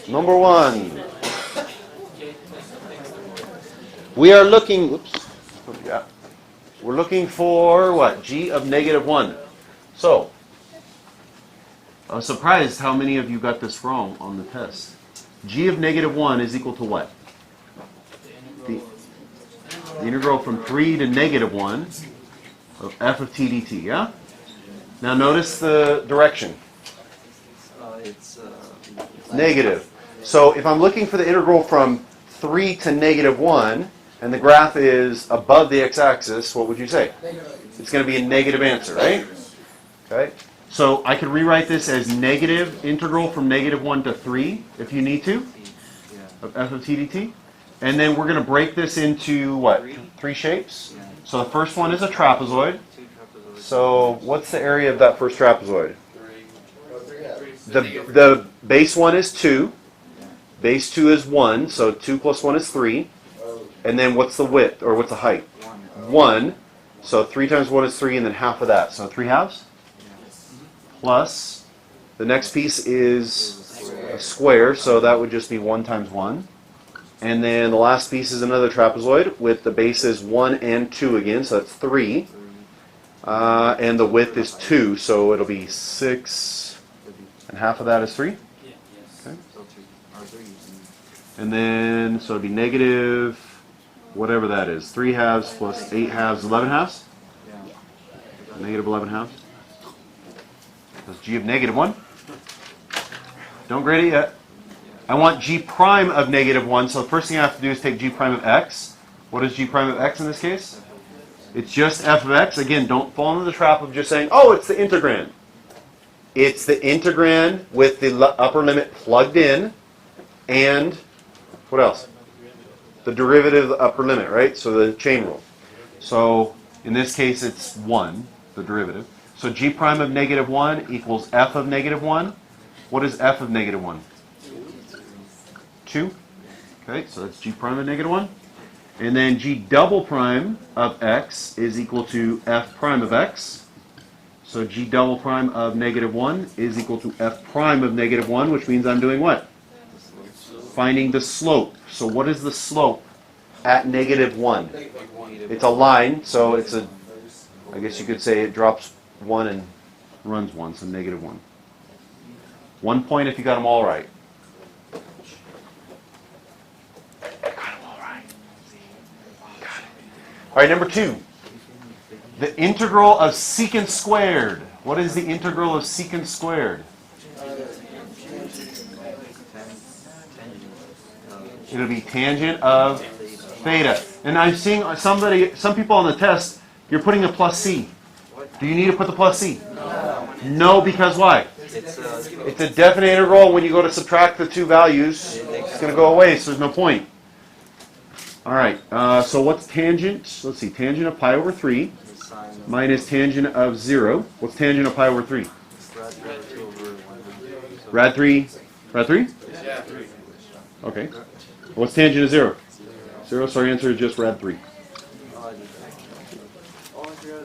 Number 1. We are looking, what we got? We're looking for what? G of negative 1. So, I was surprised how many of you got this wrong on the test. G of negative 1 is equal to what? The integral from 3 to negative 1 of f of t dt, yeah? Now notice the direction. It's Negative. So if I'm looking for the integral from 3 to negative 1, and the graph is above the x-axis, what would you say? It's going to be a negative answer, right? Okay. So I could rewrite this as negative integral from negative 1 to 3, if you need to, of f of t dt. And then we're going to break this into, what, 3 shapes? So the first one is a trapezoid. So what's the area of that first trapezoid? The base 1 is 2. Base 2 is 1, so 2 plus 1 is 3. And then what's the width, or what's the height? 1. So 3 times 1 is 3, and then half of that. So 3 halves? Plus, the next piece is a square, so that would just be 1 times 1. And then the last piece is another trapezoid with the bases 1 and 2 again, so that's 3. And the width is 2, so it'll be 6, and half of that is 3. Okay. And then, so it'd be negative, whatever that is, 3 halves plus 8 halves, 11 halves? Negative 11 halves. That's g of negative 1. Don't grade it yet. I want g prime of negative 1, so the first thing I have to do is take g prime of x. What is g prime of x in this case? It's just f of x. Again, don't fall into the trap of just saying, oh, it's the integrand. It's the integrand with the upper limit plugged in, and what else? The derivative of the upper limit, right? So the chain rule. So in this case, it's 1, the derivative. So g prime of negative 1 equals f of negative 1. What is f of negative 1? 2. Okay, so that's g prime of negative 1. And then g double prime of x is equal to f prime of x. So g double prime of negative 1 is equal to f prime of negative 1, which means I'm doing what? Finding the slope. So what is the slope at negative 1? It's a line, so it's a, I guess you could say it drops 1 and runs 1, so negative 1. 1 point if you got them all right. All right, number 2. The integral of secant squared. What is the integral of secant squared? It'll be tangent of theta. And I'm seeing some people on the test, you're putting a plus c. Do you need to put the plus c? No, because why? It's a definite integral. When you go to subtract the two values, it's going to go away, so there's no point. All right, so what's tangent? Let's see, tangent of pi over 3 minus tangent of 0. What's tangent of pi over 3? Rad 3? Rad 3? Okay. What's tangent of 0? 0, so our answer is just rad 3.